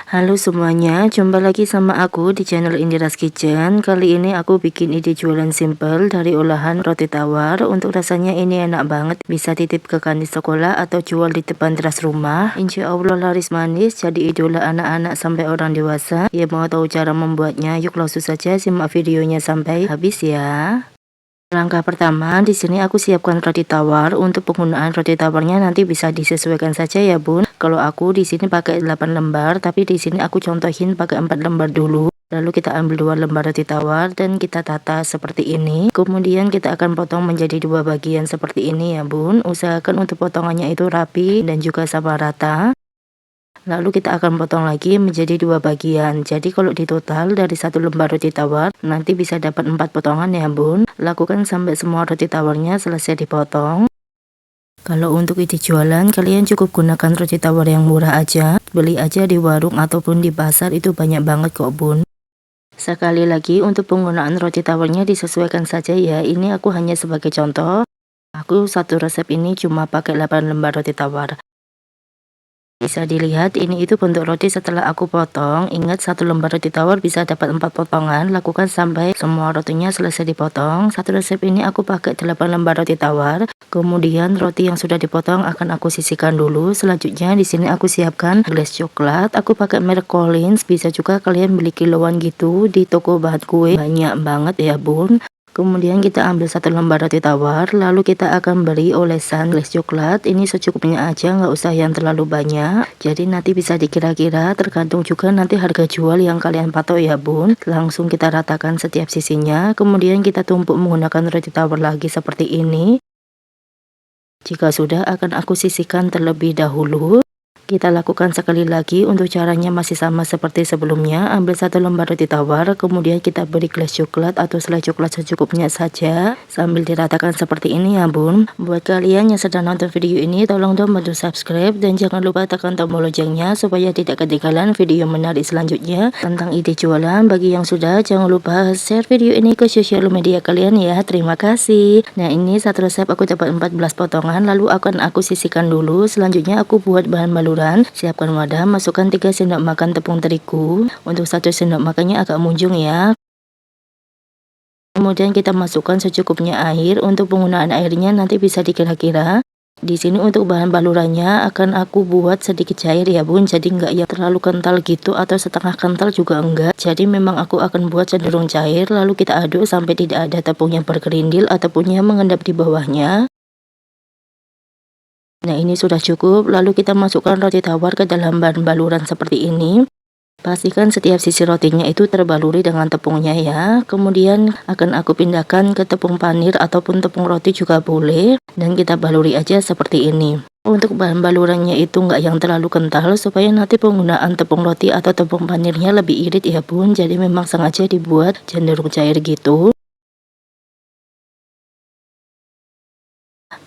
Halo semuanya, jumpa lagi sama aku di channel Indira's Kitchen. Kali ini aku bikin ide jualan simple dari olahan roti tawar. Untuk rasanya ini enak banget, bisa titip ke kantin sekolah atau jual di depan teras rumah. Insya Allah laris manis, jadi idola anak-anak sampai orang dewasa. Ya mau tahu cara membuatnya? Yuk langsung saja simak videonya sampai habis ya. Langkah pertama, di sini aku siapkan roti tawar. Untuk penggunaan roti tawarnya nanti bisa disesuaikan saja ya bun. Kalau aku di sini pakai 8 lembar, tapi di sini aku contohin pakai 4 lembar dulu. Lalu kita ambil 2 lembar roti tawar dan kita tata seperti ini. Kemudian kita akan potong menjadi 2 bagian seperti ini ya bun. Usahakan untuk potongannya itu rapi dan juga sama rata. Lalu kita akan potong lagi menjadi 2 bagian. Jadi kalau di total dari 1 lembar roti tawar nanti bisa dapat 4 potongan ya bun. Lakukan sampai semua roti tawarnya selesai dipotong. Kalau untuk ide jualan, kalian cukup gunakan roti tawar yang murah aja. Beli aja di warung ataupun di pasar, itu banyak banget kok bun. Sekali lagi untuk penggunaan roti tawarnya disesuaikan saja ya. Ini aku hanya sebagai contoh. Aku satu resep ini cuma pakai 8 lembar roti tawar. Bisa dilihat ini itu bentuk roti setelah aku potong. Ingat, 1 lembar roti tawar bisa dapat 4 potongan. Lakukan sampai semua rotinya selesai dipotong. Satu resep ini aku pakai 8 lembar roti tawar. Kemudian roti yang sudah dipotong akan aku sisihkan dulu. Selanjutnya di sini aku siapkan gelas coklat. Aku pakai merek Collins. Bisa juga kalian beli kiloan gitu di toko bahan kue. Banyak banget ya bun. Kemudian kita ambil 1 lembar roti tawar, lalu kita akan beri olesan gelas coklat. Ini secukupnya aja, nggak usah yang terlalu banyak. Jadi nanti bisa dikira-kira, tergantung juga nanti harga jual yang kalian patok ya bun. Langsung kita ratakan setiap sisinya, kemudian kita tumpuk menggunakan roti tawar lagi seperti ini. Jika sudah, akan aku sisihkan terlebih dahulu. Kita lakukan sekali lagi. Untuk caranya masih sama seperti sebelumnya. Ambil 1 lembar roti tawar, kemudian kita beri gelas coklat atau selai coklat secukupnya saja, sambil diratakan seperti ini ya bun. Buat kalian yang sedang nonton video ini, tolong dong bantu subscribe dan jangan lupa tekan tombol loncengnya supaya tidak ketinggalan video menarik selanjutnya tentang ide jualan. Bagi yang sudah, jangan lupa share video ini ke sosial media kalian ya. Terima kasih. Nah, ini satu resep aku dapat 14 potongan, lalu akan aku sisihkan dulu. Selanjutnya aku buat bahan baluran. Siapkan wadah, masukkan 3 sendok makan tepung terigu. Untuk 1 sendok makannya agak munjung ya. Kemudian kita masukkan secukupnya air. Untuk penggunaan airnya nanti bisa dikira-kira. Di sini untuk bahan balurannya akan aku buat sedikit cair ya bun. Jadi enggak ya terlalu kental gitu atau setengah kental juga enggak. Jadi memang aku akan buat cenderung cair. Lalu kita aduk sampai tidak ada tepung yang bergerindil ataupun yang mengendap di bawahnya. Nah, ini sudah cukup. Lalu kita masukkan roti tawar ke dalam bahan baluran seperti ini. Pastikan setiap sisi rotinya itu terbaluri dengan tepungnya ya. Kemudian akan aku pindahkan ke tepung panir ataupun tepung roti juga boleh. Dan kita baluri aja seperti ini. Untuk bahan balurannya itu nggak yang terlalu kental, supaya nanti penggunaan tepung roti atau tepung panirnya lebih irit ya bun. Jadi memang sengaja dibuat cenderung cair gitu.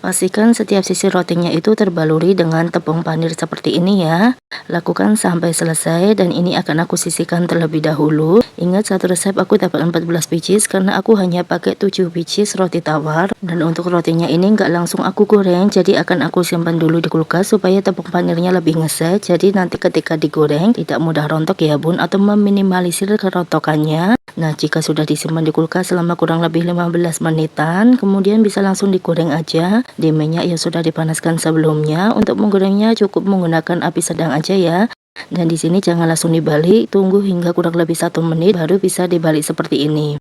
Pastikan setiap sisi rotinya itu terbaluri dengan tepung panir seperti ini ya. Lakukan sampai selesai dan ini akan aku sisihkan terlebih dahulu. Ingat, satu resep aku dapat 14 pieces karena aku hanya pakai 7 pieces roti tawar. Dan untuk rotinya ini nggak langsung aku goreng, jadi akan aku simpan dulu di kulkas supaya tepung panirnya lebih ngeset. Jadi nanti ketika digoreng tidak mudah rontok ya bun, atau meminimalisir kerontokannya. Nah, jika sudah disimpan di kulkas selama kurang lebih 15 menitan, kemudian bisa langsung digoreng aja di minyak yang sudah dipanaskan sebelumnya. Untuk menggorengnya cukup menggunakan api sedang aja ya. Dan di sini jangan langsung dibalik, tunggu hingga kurang lebih 1 menit baru bisa dibalik seperti ini.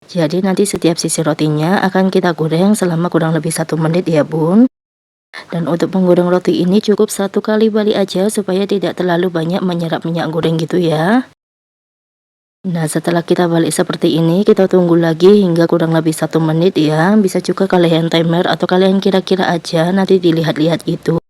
Jadi nanti setiap sisi rotinya akan kita goreng selama kurang lebih 1 menit ya bun. Dan untuk menggoreng roti ini cukup 1 kali balik aja supaya tidak terlalu banyak menyerap minyak goreng gitu ya. Nah, setelah kita balik seperti ini, kita tunggu lagi hingga kurang lebih 1 menit ya. Bisa juga kalian timer atau kalian kira-kira aja, nanti dilihat-lihat gitu.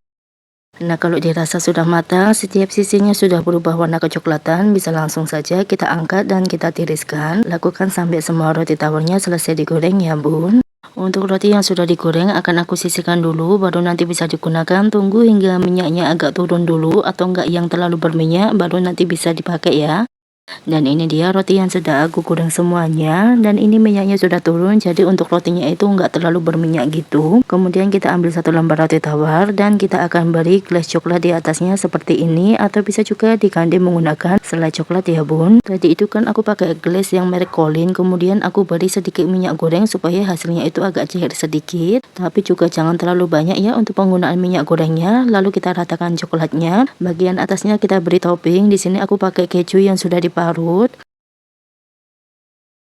Nah, kalau dirasa sudah matang, setiap sisinya sudah berubah warna kecoklatan, bisa langsung saja kita angkat dan kita tiriskan. Lakukan sampai semua roti tawarnya selesai digoreng ya bun. Untuk roti yang sudah digoreng akan aku sisihkan dulu, baru nanti bisa digunakan. Tunggu hingga minyaknya agak turun dulu atau enggak yang terlalu berminyak, baru nanti bisa dipakai ya. Dan ini dia roti yang sudah aku goreng semuanya, dan ini minyaknya sudah turun, jadi untuk rotinya itu nggak terlalu berminyak gitu. Kemudian kita ambil satu lembar roti tawar dan kita akan beri gelas coklat di atasnya seperti ini, atau bisa juga diganti menggunakan selai coklat ya bun. Tadi itu kan aku pakai gelas yang merek Colin, kemudian aku beri sedikit minyak goreng supaya hasilnya itu agak cair sedikit, tapi juga jangan terlalu banyak ya untuk penggunaan minyak gorengnya. Lalu kita ratakan coklatnya, bagian atasnya kita beri topping. Di sini aku pakai keju yang sudah diparut.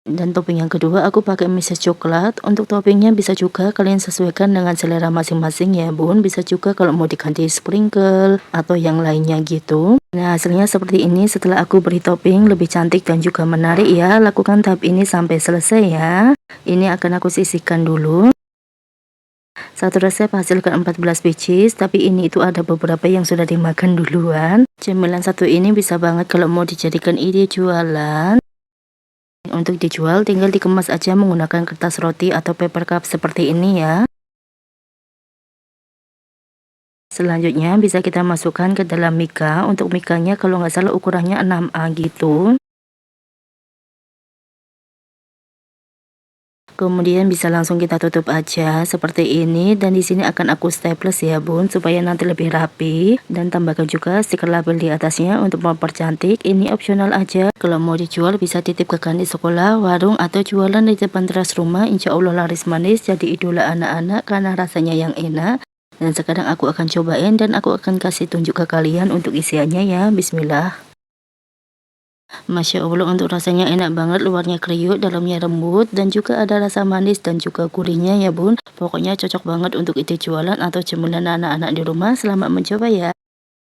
Dan topping yang kedua aku pakai Mrs. coklat. Untuk toppingnya bisa juga kalian sesuaikan dengan selera masing-masing ya bun. Bisa juga kalau mau diganti sprinkle atau yang lainnya gitu. Nah hasilnya seperti ini setelah aku beri topping, lebih cantik dan juga menarik ya. Lakukan tahap ini sampai selesai ya. Ini akan aku sisihkan dulu. Satu resep hasilkan 14 biji, tapi ini itu ada beberapa yang sudah dimakan duluan. Cemilan satu ini bisa banget kalau mau dijadikan ide jualan. Untuk dijual tinggal dikemas aja menggunakan kertas roti atau paper cup seperti ini ya. Selanjutnya bisa kita masukkan ke dalam mika. Untuk mikanya kalau nggak salah ukurannya 6A gitu. Kemudian bisa langsung kita tutup aja seperti ini, dan di sini akan aku staples ya bun supaya nanti lebih rapi, dan tambahkan juga stiker label di atasnya untuk mempercantik. Ini opsional aja, kalau mau dijual bisa titip ke kantin sekolah, warung, atau jualan di depan teras rumah. Insya Allah laris manis, jadi idola anak-anak karena rasanya yang enak. Dan sekarang aku akan cobain dan aku akan kasih tunjuk ke kalian untuk isiannya ya. Bismillah. Masya Allah, untuk rasanya enak banget, luarnya kriuk, dalamnya lembut, dan juga ada rasa manis dan juga gurihnya ya bun. Pokoknya cocok banget untuk ide jualan atau cemilan anak-anak di rumah. Selamat mencoba ya.